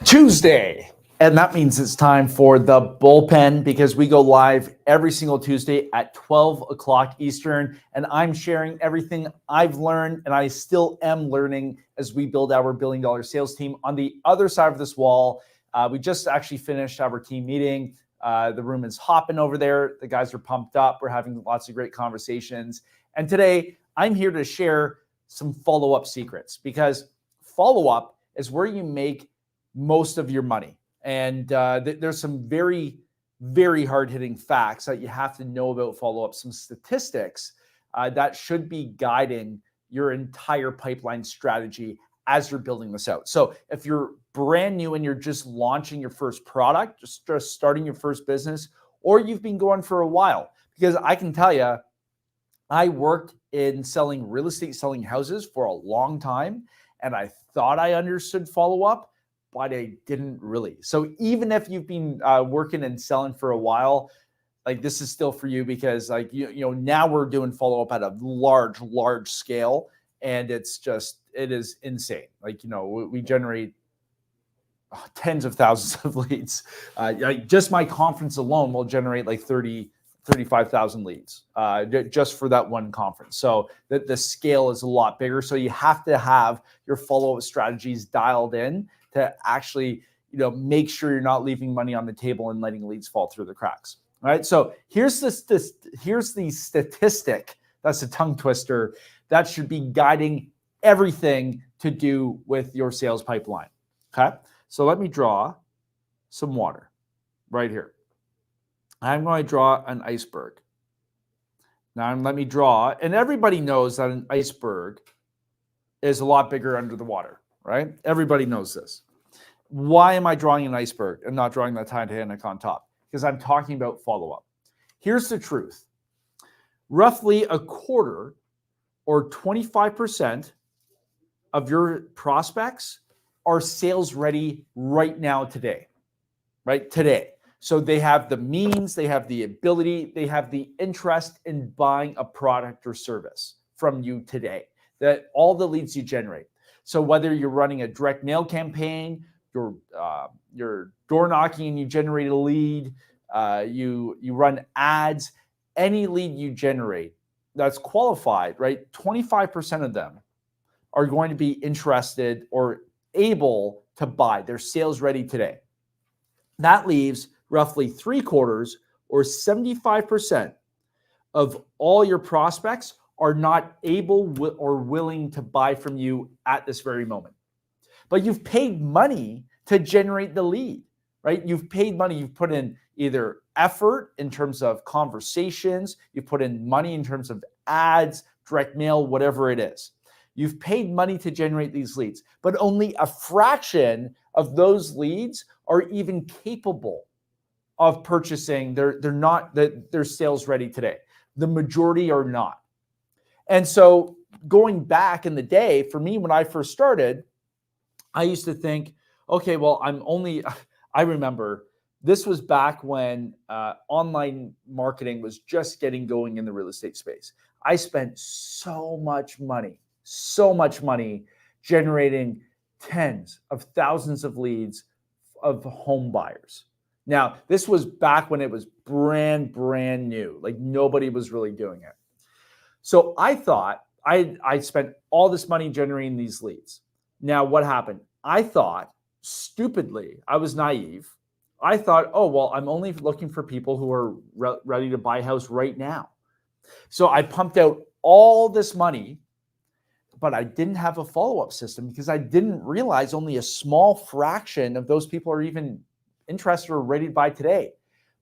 Tuesday. And that means it's time for the bullpen because we go live every single Tuesday at 12 o'clock Eastern. And I'm sharing everything I've learned and I still am learning as we build our $1 billion sales team. On the other side of this wall, we just actually finished our team meeting. The room is hopping over there. The guys are pumped up. We're having lots of great conversations. And today I'm here to share some follow-up secrets because follow-up is where you make most of your money. And there's some very, very hard-hitting facts that you have to know about follow-up, some statistics that should be guiding your entire pipeline strategy as you're building this out. So if you're brand new and you're just launching your first product, just starting your first business, or you've been going for a while, because I can tell you, I worked in selling real estate, selling houses for a long time, and I thought I understood follow-up, but I didn't really. So even if you've been working and selling for a while, like this is still for you because like, you know, now we're doing follow-up at a large scale. And it is insane. Like, you know, we generate tens of thousands of leads. Just my conference alone will generate like 35,000 leads just for that one conference. So the scale is a lot bigger. So you have to have your follow-up strategies dialed in to actually, you know, make sure you're not leaving money on the table and letting leads fall through the cracks. All right. So here's the statistic. That's a tongue twister that should be guiding everything to do with your sales pipeline. Okay. So let me draw some water right here. I'm going to draw an iceberg. Now let me draw, and everybody knows that an iceberg is a lot bigger under the water, right? Everybody knows this. Why am I drawing an iceberg and not drawing the Titanic on top? Because I'm talking about follow-up. Here's the truth. Roughly a quarter or 25% of your prospects are sales ready right now today, right? Today. So they have the means, they have the ability, they have the interest in buying a product or service from you today, that all the leads you generate. So whether you're running a direct mail campaign, you're door knocking and you generate a lead, you run ads, any lead you generate that's qualified, right? 25% of them are going to be interested or able to buy. They're sales ready today. That leaves roughly 3/4 or 75% of all your prospects are not able or willing to buy from you at this very moment. But you've paid money to generate the lead, right? You've paid money. You've put in either effort in terms of conversations, you put in money in terms of ads, direct mail, whatever it is. You've paid money to generate these leads, but only a fraction of those leads are even capable of purchasing. They're sales ready today. The majority are not. And so going back in the day, for me, when I first started, I used to think, okay, well, I remember this was back when online marketing was just getting going in the real estate space. I spent so much money generating tens of thousands of leads of home buyers. Now, this was back when it was brand new, like nobody was really doing it. So I thought I spent all this money generating these leads. Now, what happened? I thought, stupidly, I was naive. I thought, oh, well, I'm only looking for people who are ready to buy a house right now. So I pumped out all this money, but I didn't have a follow-up system because I didn't realize only a small fraction of those people are even interested or ready to buy today.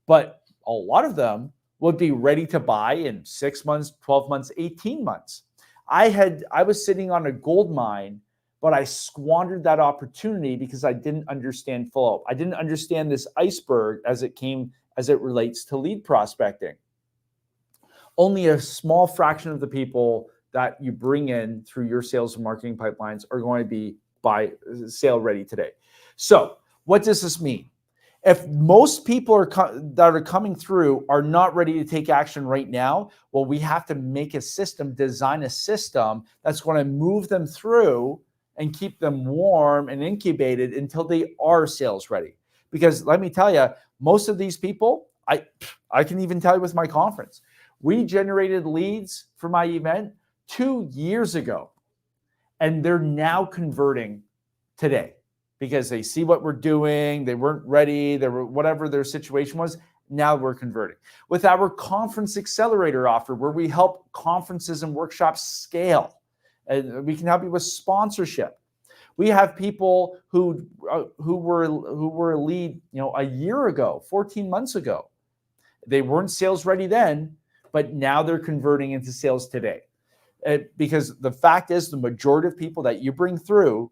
But a lot of them would be ready to buy in 6 months, 12 months, 18 months. I was sitting on a gold mine, but I squandered that opportunity because I didn't understand follow-up. I didn't understand this iceberg as it relates to lead prospecting. Only a small fraction of the people that you bring in through your sales and marketing pipelines are going to be sale ready today. So what does this mean? If most people that are coming through are not ready to take action right now, well, we have to make a system, design a system that's going to move them through and keep them warm and incubated until they are sales ready. Because let me tell you, most of these people, I can even tell you with my conference, we generated leads for my event 2 years ago, and they're now converting today because they see what we're doing. They weren't ready. They were whatever their situation was. Now we're converting. With our conference accelerator offer, where we help conferences and workshops scale, and we can help you with sponsorship. We have people who were a lead, a year ago, 14 months ago. They weren't sales ready then, but now they're converting into sales today. Because the fact is, the majority of people that you bring through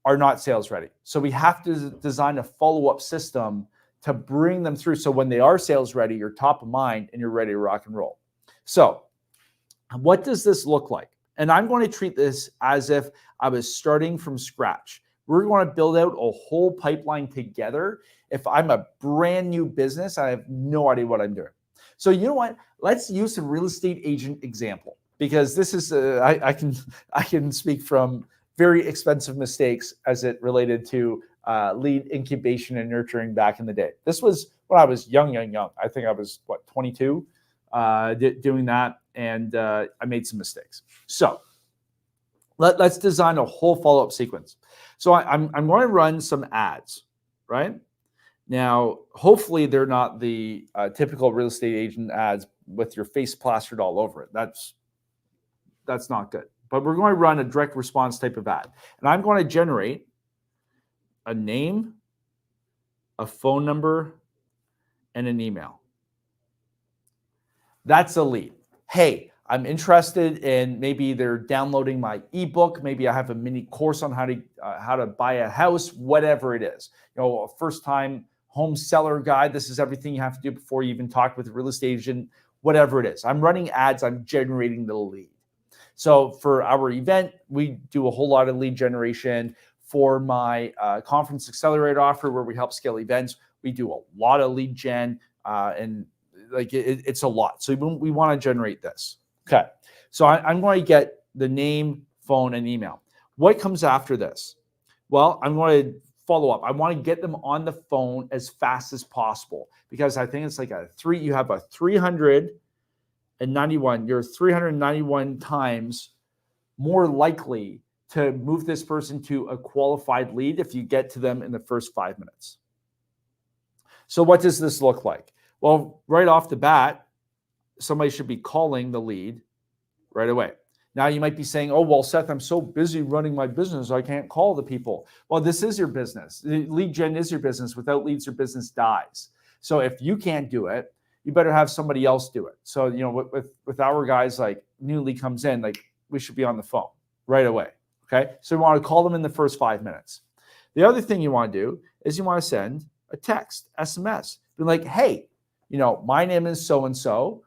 are not sales ready. So we have to design a follow-up system to bring them through. So when they are sales ready, you're top of mind and you're ready to rock and roll. So what does this look like? And I'm going to treat this as if I was starting from scratch. We're going to build out a whole pipeline together. If I'm a brand new business, I have no idea what I'm doing. So you know what? Let's use a real estate agent example, because this is I can speak from very expensive mistakes as it related to lead incubation and nurturing back in the day. This was when I was young. I think I was 22 doing that, and I made some mistakes. So let's design a whole follow-up sequence. So I'm going to run some ads, right? Now, hopefully they're not the typical real estate agent ads with your face plastered all over it. That's not good. But we're going to run a direct response type of ad. And I'm going to generate a name, a phone number, and an email. That's a lead. Hey, I'm interested in, maybe they're downloading my ebook. Maybe I have a mini course on how to buy a house, whatever it is. A first-time home seller guide. This is everything you have to do before you even talk with a real estate agent, whatever it is. I'm running ads. I'm generating the lead. So for our event, we do a whole lot of lead generation. For my conference accelerator offer, where we help scale events, we do a lot of lead gen, and it's a lot. So we want to generate this. Okay. So I'm going to get the name, phone, and email. What comes after this? Well, I'm going to follow up. I want to get them on the phone as fast as possible, because I think it's like you have a 391, you're 391 times more likely to move this person to a qualified lead if you get to them in the first 5 minutes. So what does this look like? Well, right off the bat, somebody should be calling the lead right away. Now you might be saying, oh, well, Seth, I'm so busy running my business, I can't call the people. Well, this is your business. Lead gen is your business. Without leads, your business dies. So if you can't do it, you better have somebody else do it. So, with our guys, like new lead comes in, like we should be on the phone right away. Okay. So we want to call them in the first 5 minutes. The other thing you want to do is you want to send a text, SMS. Be like, hey, my name is so-and-so,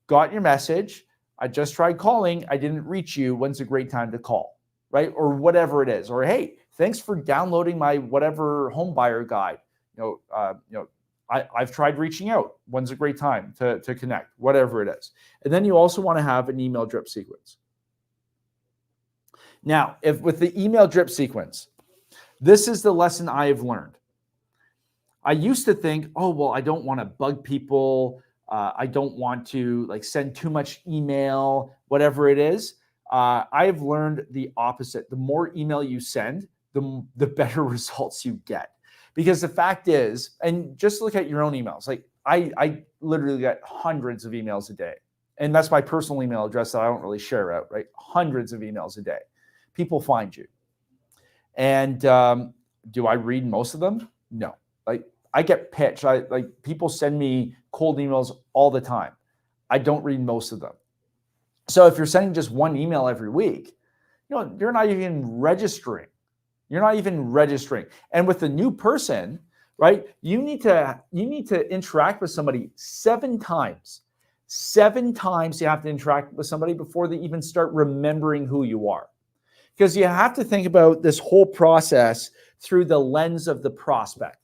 got your message. I just tried calling. I didn't reach you. When's a great time to call? Right? Or whatever it is. Or, hey, thanks for downloading my whatever home buyer guide. I've tried reaching out. When's a great time to connect? Whatever it is. And then you also want to have an email drip sequence. Now, if with the email drip sequence, this is the lesson I have learned. I used to think, oh, well, I don't want to bug people. I don't want to send too much email, whatever it is. I've learned the opposite. The more email you send, the better results you get. Because the fact is, and just look at your own emails. I literally get hundreds of emails a day. And that's my personal email address that I don't really share out, right? Hundreds of emails a day. People find you. And do I read most of them? No. I get pitched. People send me cold emails all the time. I don't read most of them. So if you're sending just one email every week, you're not even registering. And with a new person, right? You need to interact with somebody 7 times. 7 times you have to interact with somebody before they even start remembering who you are. Because you have to think about this whole process through the lens of the prospect.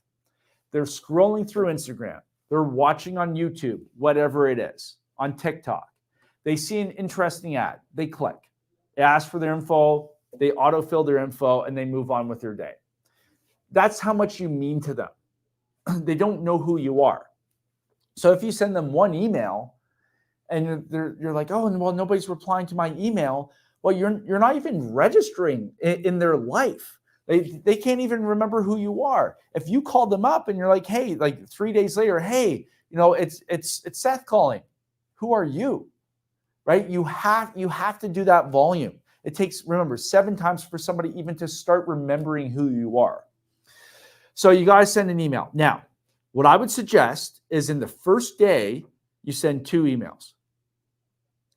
They're scrolling through Instagram. They're watching on YouTube, whatever it is, on TikTok. They see an interesting ad. They click. They ask for their info. They autofill their info and they move on with their day. That's how much you mean to them. They don't know who you are. So if you send them one email and you're like, oh, well, nobody's replying to my email. Well, you're not even registering in their life. They can't even remember who you are. If you call them up and you're like, hey, like 3 days later, hey, it's Seth calling. Who are you? Right? You have to do that volume. It takes, remember, 7 times for somebody even to start remembering who you are. So you guys send an email. Now, what I would suggest is in the first day, you send 2 emails.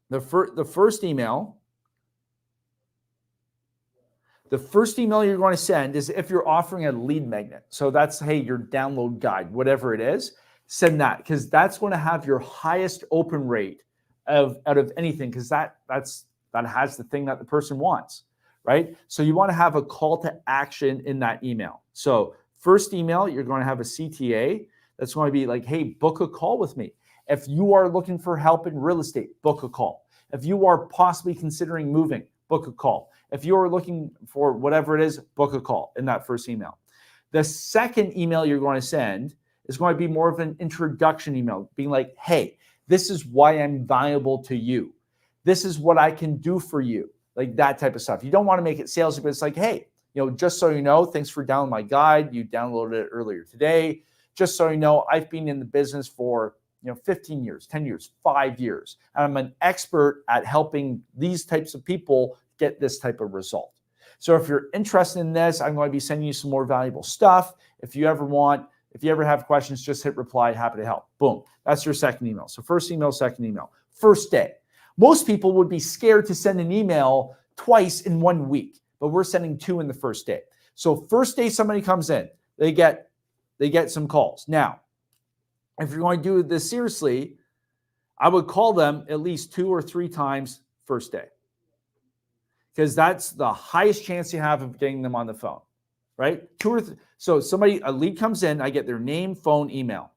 The first email you're going to send is if you're offering a lead magnet. So that's, hey, your download guide, whatever it is, send that, because that's going to have your highest open rate out of anything, because that has the thing that the person wants, right? So you want to have a call to action in that email. So first email, you're going to have a CTA that's going to be like, hey, book a call with me. If you are looking for help in real estate, book a call. If you are possibly considering moving, book a call. If you are looking for whatever it is, book a call in that first email. The second email you're going to send is going to be more of an introduction email, being like, hey, this is why I'm valuable to you. This is what I can do for you, like that type of stuff. You don't want to make it salesy, but it's like, hey, just so you know, thanks for downloading my guide. You downloaded it earlier today. Just so you know, I've been in the business for 15 years, 10 years, 5 years. And I'm an expert at helping these types of people get this type of result. So if you're interested in this, I'm going to be sending you some more valuable stuff. If you ever have questions, just hit reply, happy to help. Boom. That's your second email. So first email, second email. First day. Most people would be scared to send an email twice in 1 week, but we're sending 2 in the first day. So first day somebody comes in, they get some calls. Now, if you're going to do this seriously, I would call them at least 2 or 3 times first day, because that's the highest chance you have of getting them on the phone, right? So a lead comes in, I get their name, phone, email.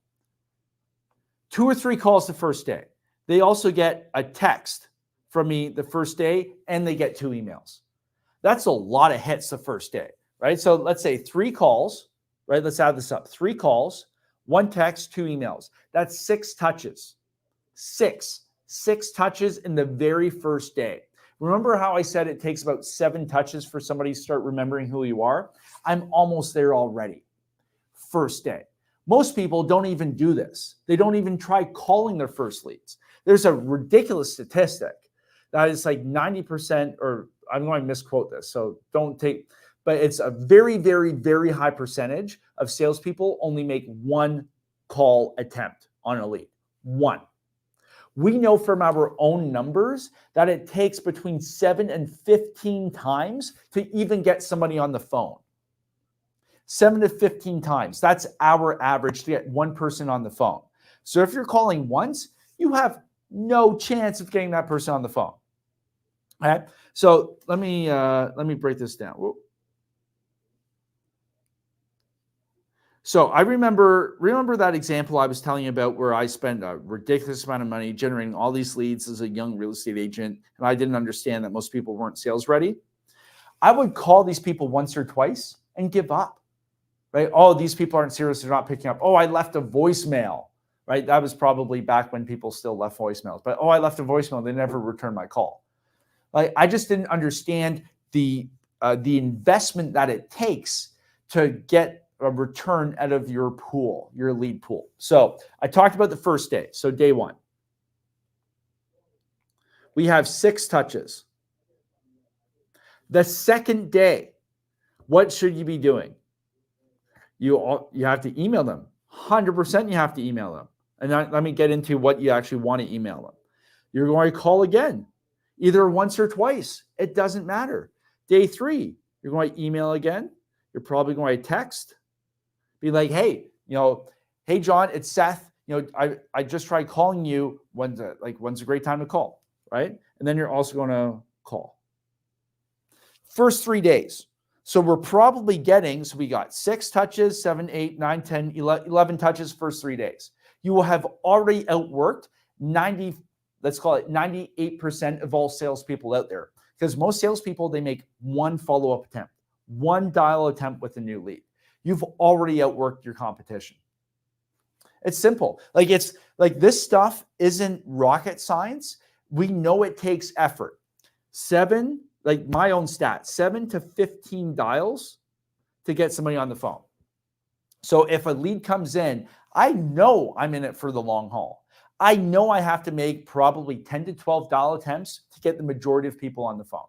2 or 3 calls the first day. They also get a text from me the first day, and they get 2 emails. That's a lot of hits the first day, right? So let's say 3 calls, right? Let's add this up. 3 calls, 1 text, 2 emails. That's 6 touches. 6 touches in the very first day. Remember how I said it takes about 7 touches for somebody to start remembering who you are? I'm almost there already. First day. Most people don't even do this. They don't even try calling their first leads. There's a ridiculous statistic that is like 90%, or I'm going to misquote this, so don't take, but it's a very, very, very high percentage of salespeople only make 1 call attempt on a lead. 1. We know from our own numbers that it takes between 7 and 15 times to even get somebody on the phone. 7 to 15 times. That's our average to get 1 person on the phone. So if you're calling once, you have no chance of getting that person on the phone. All right. So let me break this down. Whoa. So I remember that example I was telling you about where I spent a ridiculous amount of money generating all these leads as a young real estate agent, and I didn't understand that most people weren't sales ready. I would call these people once or twice and give up, right? Oh, these people aren't serious. They're not picking up. Oh, I left a voicemail, right? That was probably back when people still left voicemails. But, oh, I left a voicemail. They never returned my call. Like, I just didn't understand the investment that it takes to get a return out of your pool, your lead pool. So I talked about the first day. So day 1, we have 6 touches. The second day, what should you be doing? You have to email them. 100% you have to email them. And let me get into what you actually want to email them. You're going to call again, either once or twice. It doesn't matter. Day 3, you're going to email again. You're probably going to text. Be like, hey, hey, John, it's Seth. I just tried calling you. When's a great time to call, right? And then you're also going to call. First 3 days. So we're probably getting, so we got 6 touches, 7, 8, 9, 10, 11 touches first 3 days. You will have already outworked 98% of all salespeople out there. Because most salespeople, they make one follow-up attempt, one dial attempt with a new lead. You've already outworked your competition. It's simple. It's like this stuff isn't rocket science. We know it takes effort. Like my own stat, 7 to 15 dials to get somebody on the phone. So if a lead comes in, I know I'm in it for the long haul. I know I have to make probably 10 to 12 dial attempts to get the majority of people on the phone.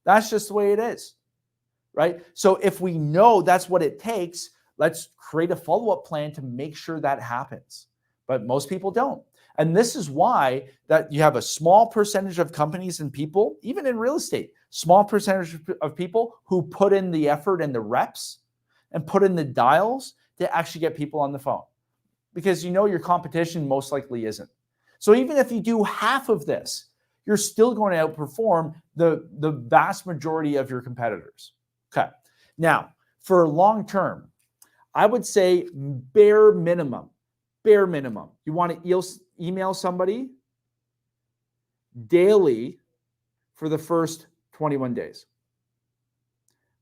That's just the way it is, right? So if we know that's what it takes, let's create a follow-up plan to make sure that happens. But most people don't. And this is why that you have a small percentage of companies and people, even in real estate, small percentage of people who put in the effort and the reps and put in the dials to actually get people on the phone. Because you know your competition most likely isn't. So even if you do half of this, you're still going to outperform the vast majority of your competitors. Okay. Now, for long term, I would say bare minimum, you want to email somebody daily for the first 21 days.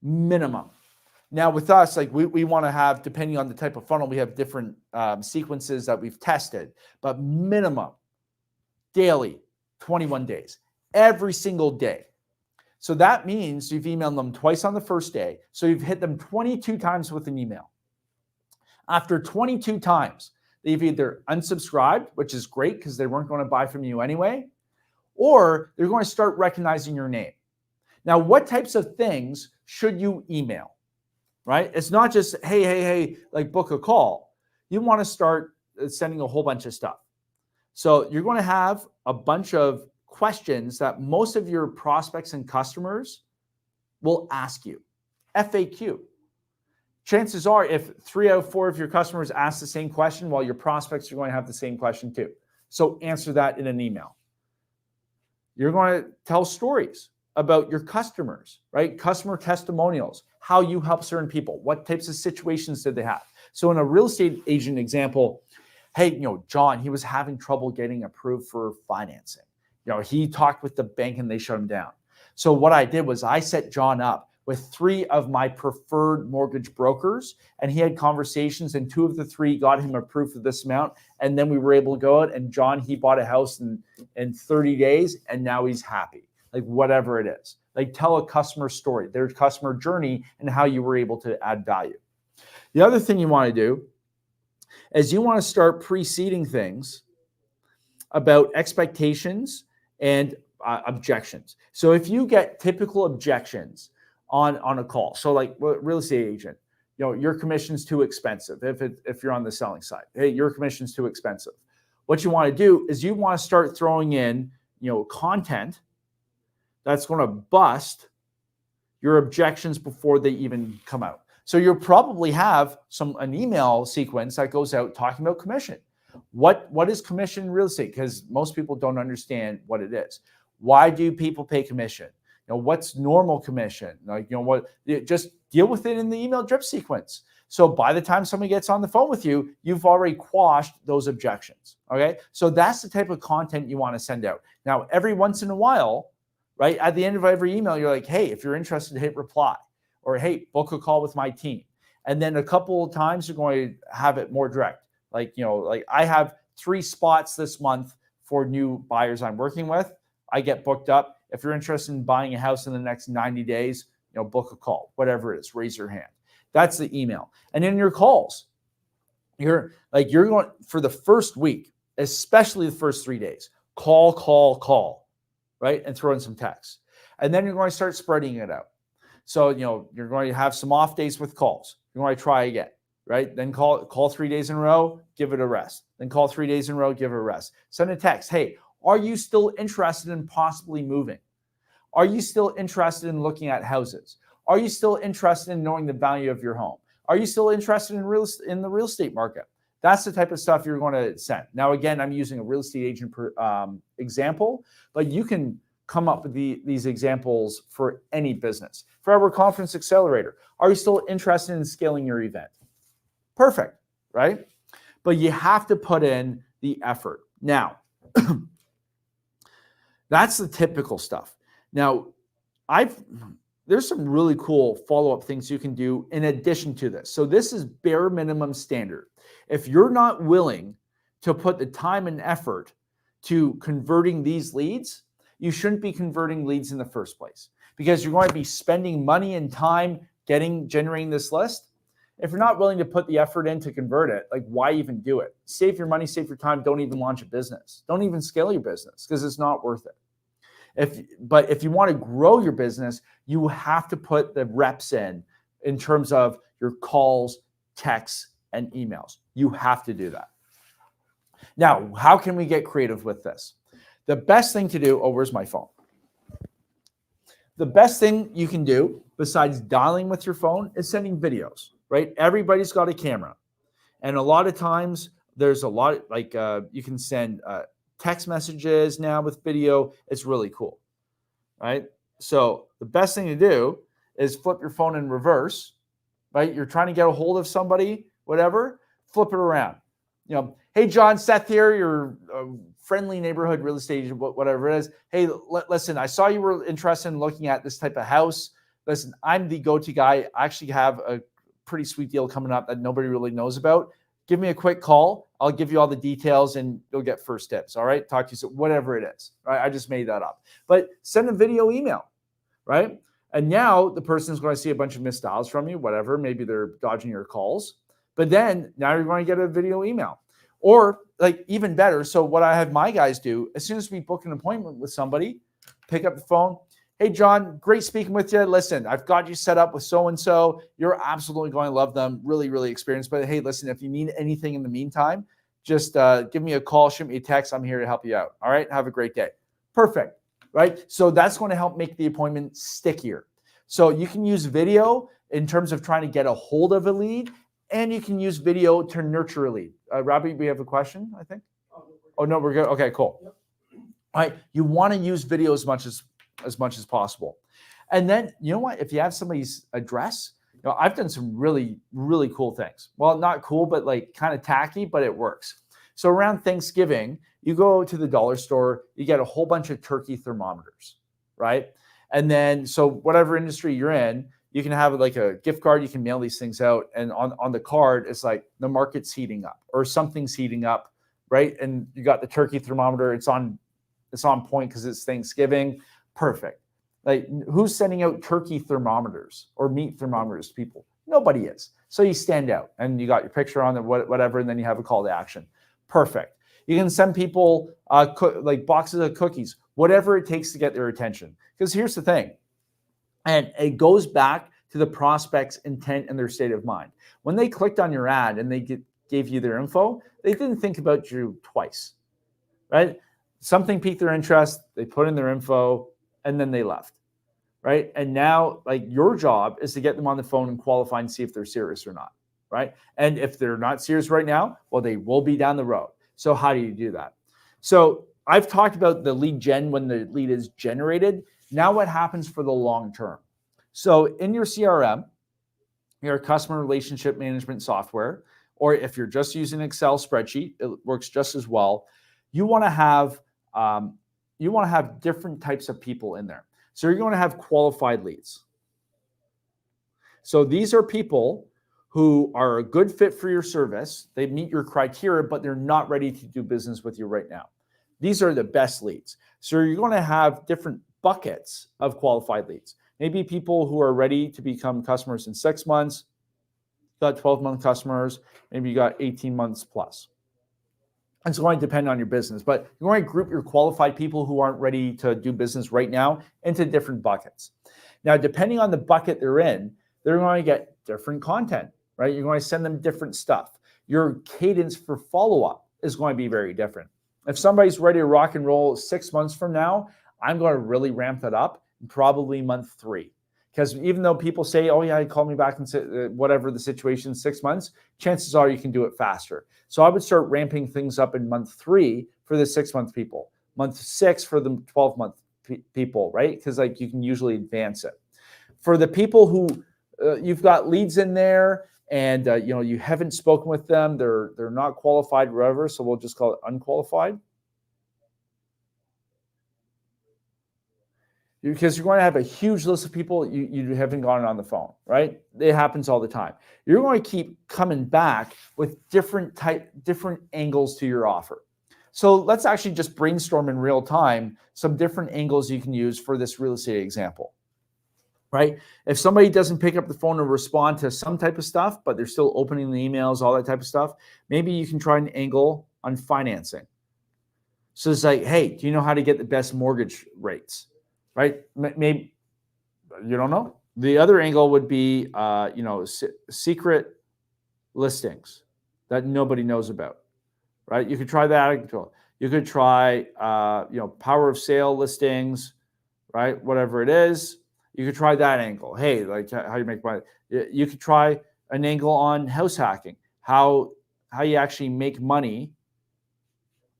Minimum. Now with us, like we want to have, depending on the type of funnel, we have different sequences that we've tested, but minimum daily, 21 days, every single day. So that means you've emailed them twice on the first day. So you've hit them 22 times with an email. After 22 times, they've either unsubscribed, which is great because they weren't going to buy from you anyway, or they're going to start recognizing your name. Now, what types of things should you email? Right? It's not just, hey, like book a call. You want to start sending a whole bunch of stuff. So you're going to have a bunch of questions that most of your prospects and customers will ask you. FAQ. Chances are if 3 out of 4 of your customers ask the same question, well, your prospects are going to have the same question too. So answer that in an email. You're going to tell stories about your customers, right? Customer testimonials, how you help certain people, what types of situations did they have? So in a real estate agent example, hey, John, he was having trouble getting approved for financing. He talked with the bank and they shut him down. So what I did was I set John up with 3 of my preferred mortgage brokers, and he had conversations, and 2 of the 3 got him approved for this amount. And then we were able to go out, and John, he bought a house in 30 days, and now he's happy. Like whatever it is, like tell a customer story, their customer journey, and how you were able to add value. The other thing you want to do is you want to start preceding things about expectations and objections. So if you get typical objections on a call, so like real estate agent, your commission's too expensive. If you're on the selling side, hey, your commission's too expensive. What you want to do is you want to start throwing in, content that's going to bust your objections before they even come out. So you'll probably have an email sequence that goes out talking about commission. What is commission in real estate? Because most people don't understand what it is. Why do people pay commission? What's normal commission? Just deal with it in the email drip sequence. So by the time somebody gets on the phone with you, you've already quashed those objections. Okay. So that's the type of content you want to send out. Now, every once in a while, right, at the end of every email, you're like, hey, if you're interested, hit reply, or hey, book a call with my team. And then a couple of times you're going to have it more direct. Like I have 3 spots this month for new buyers I'm working with. I get booked up. If you're interested in buying a house in the next 90 days, book a call, whatever it is, raise your hand. That's the email. And in your calls, you're going for the first week, especially the first 3 days, call, right? And throw in some text. And then you're going to start spreading it out. So, you're going to have some off days with calls. You're going to try again, right? Then call 3 days in a row, give it a rest. Then call 3 days in a row, give it a rest. Send a text. Hey, are you still interested in possibly moving? Are you still interested in looking at houses? Are you still interested in knowing the value of your home? Are you still interested in the real estate market? That's the type of stuff you're going to send. Now, again, I'm using a real estate agent example, but you can come up with these examples for any business. For our Conference Accelerator, are you still interested in scaling your event? Perfect, right? But you have to put in the effort. Now, that's the typical stuff. Now, there's some really cool follow-up things you can do in addition to this. So this is bare minimum standard. If you're not willing to put the time and effort to converting these leads, you shouldn't be converting leads in the first place, because you're going to be spending money and time generating this list. If you're not willing to put the effort in to convert it, like, why even do it? Save your money, save your time. Don't even launch a business. Don't even scale your business, because it's not worth it. But if you want to grow your business, you have to put the reps in terms of your calls, texts, and emails. You have to do that. Now, how can we get creative with this? The best thing to do, where's my phone? The best thing you can do besides dialing with your phone is sending videos, right? Everybody's got a camera. And a lot of times there's a lot, like you can send text messages now with video. It's really cool, right? So the best thing to do is flip your phone in reverse, right? You're trying to get a hold of somebody, whatever, flip it around. Hey, John, Seth here, your friendly neighborhood real estate agent, whatever it is. Hey, listen, I saw you were interested in looking at this type of house. Listen, I'm the go-to guy. I actually have a pretty sweet deal coming up that nobody really knows about. Give me a quick call. I'll give you all the details and you'll get first tips. All right. Talk to you soon, whatever it is. Right. I just made that up. But send a video email. Right. And now the person is going to see a bunch of missed dials from you, whatever. Maybe they're dodging your calls. But then now you're going to get a video email. Or like even better. So what I have my guys do, as soon as we book an appointment with somebody, pick up the phone. Hey, John, great speaking with you. Listen, I've got you set up with so-and-so. You're absolutely going to love them. Really, really experienced. But hey, listen, if you need anything in the meantime, just give me a call, shoot me a text. I'm here to help you out. All right. Have a great day. Perfect. Right. So that's going to help make the appointment stickier. So you can use video in terms of trying to get a hold of a lead, and you can use video to nurture a lead. Robbie, we have a question, I think. Oh, no, we're good. Okay, cool. Yep. All right. You want to use video as much as possible. And then, you know what? If you have somebody's address, I've done some really, really cool things. Well, not cool, but like kind of tacky, but it works. So around Thanksgiving, you go to the dollar store, you get a whole bunch of turkey thermometers, right? And then, so whatever industry you're in, you can have like a gift card, you can mail these things out. And on the card, it's like the market's heating up or something's heating up, right? And you got the turkey thermometer, it's on point because it's Thanksgiving. Perfect. Like, who's sending out turkey thermometers or meat thermometers to people? Nobody is. So you stand out and you got your picture on it, whatever, and then you have a call to action. Perfect. You can send people like boxes of cookies, whatever it takes to get their attention. Because here's the thing, and it goes back to the prospect's intent and their state of mind. When they clicked on your ad and they gave you their info, they didn't think about you twice, right? Something piqued their interest, they put in their info, and then they left, right? And now, like, your job is to get them on the phone and qualify and see if they're serious or not, right? And if they're not serious right now, well, they will be down the road. So how do you do that? So I've talked about the lead gen when the lead is generated. Now what happens for the long term? So in your CRM, your customer relationship management software, or if you're just using an Excel spreadsheet, it works just as well. You want to have different types of people in there. So you're going to have qualified leads. So these are people who are a good fit for your service. They meet your criteria, but they're not ready to do business with you right now. These are the best leads. So you're going to have different buckets of qualified leads. Maybe people who are ready to become customers in 6 months, you got 12-month customers, maybe you got 18 months plus. It's going to depend on your business, but you're going to group your qualified people who aren't ready to do business right now into different buckets. Now, depending on the bucket they're in, they're going to get different content, right? You're going to send them different stuff. Your cadence for follow-up is going to be very different. If somebody's ready to rock and roll 6 months from now, I'm going to really ramp that up in probably month 3. Because even though people say, oh yeah, call me back and whatever the situation, 6 months, chances are you can do it faster. So I would start ramping things up in month 3 for the 6-month people, month 6 for the 12-month people, right? Because like you can usually advance it. For the people who you've got leads in there and you haven't spoken with them, they're not qualified, whatever. So we'll just call it unqualified. because you're going to have a huge list of people you haven't gotten on the phone, right? It happens all the time. You're going to keep coming back with different angles to your offer. So let's actually just brainstorm in real time some different angles you can use for this real estate example, right? If somebody doesn't pick up the phone and respond to some type of stuff, but they're still opening the emails, all that type of stuff, maybe you can try an angle on financing. So it's like, hey, do you know how to get the best mortgage rates? Right? Maybe you don't know. The other angle would be, secret listings that nobody knows about, right? You could try that. You could try, power of sale listings, right? Whatever it is, you could try that angle. Hey, like how you make money. You could try an angle on house hacking, how you actually make money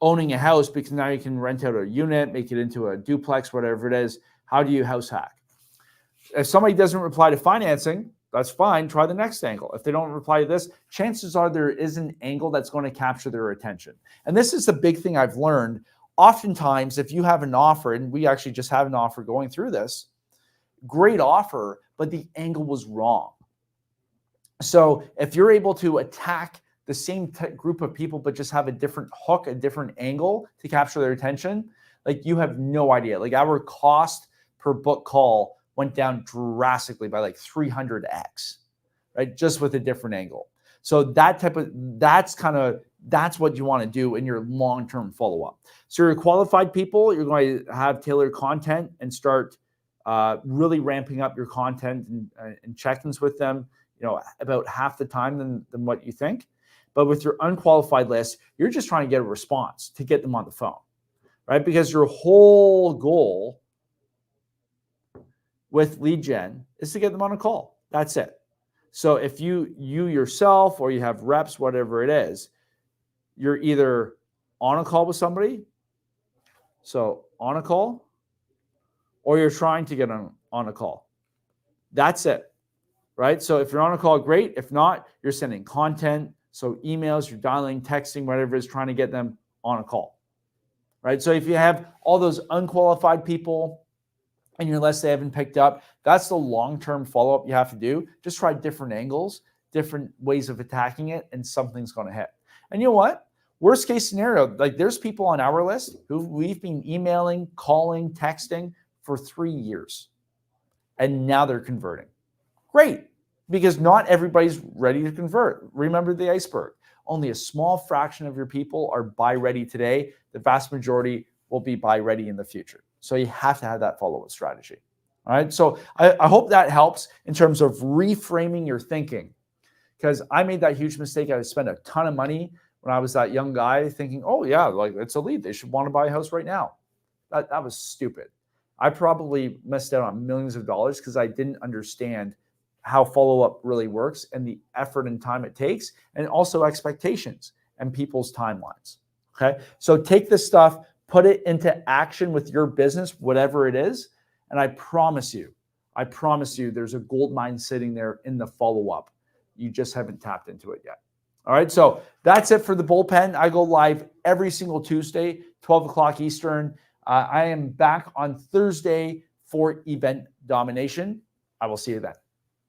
owning a house, because now you can rent out a unit, make it into a duplex, whatever it is. How do you house hack? If somebody doesn't reply to financing, that's fine. Try the next angle. If they don't reply to this, chances are there is an angle that's going to capture their attention. And this is the big thing I've learned. Oftentimes, if you have an offer, and we actually just have an offer going through this, great offer, but the angle was wrong. So if you're able to attack the same group of people, but just have a different hook, a different angle to capture their attention, like you have no idea. Like our cost per book call went down drastically by like 300x, right? Just with a different angle. So that's what you want to do in your long-term follow-up. So your qualified people, you're going to have tailored content and start really ramping up your content and check-ins with them, about half the time than what you think. But with your unqualified list, you're just trying to get a response to get them on the phone, right? Because your whole goal with lead gen is to get them on a call. That's it. So if you yourself or you have reps, whatever it is, you're either on a call with somebody, so on a call, or you're trying to get on a call. That's it, right? So if you're on a call, great. If not, you're sending content. So emails, you're dialing, texting, whatever it is, trying to get them on a call, right? So if you have all those unqualified people in your list they haven't picked up, that's the long-term follow-up you have to do. Just try different angles, different ways of attacking it, and something's going to hit. And you know what? Worst case scenario, like there's people on our list who we've been emailing, calling, texting for 3 years, and now they're converting. Great. Because not everybody's ready to convert. Remember the iceberg. Only a small fraction of your people are buy ready today. The vast majority will be buy ready in the future. So you have to have that follow-up strategy. All right. So I hope that helps in terms of reframing your thinking, because I made that huge mistake. I spent a ton of money when I was that young guy thinking, oh yeah, like it's a lead. They should want to buy a house right now. That was stupid. I probably missed out on millions of dollars because I didn't understand how follow-up really works and the effort and time it takes, and also expectations and people's timelines. Okay. So take this stuff, put it into action with your business, whatever it is. And I promise you, there's a gold mine sitting there in the follow-up. You just haven't tapped into it yet. All right. So that's it for the bullpen. I go live every single Tuesday, 12 o'clock Eastern. I am back on Thursday for event domination. I will see you then.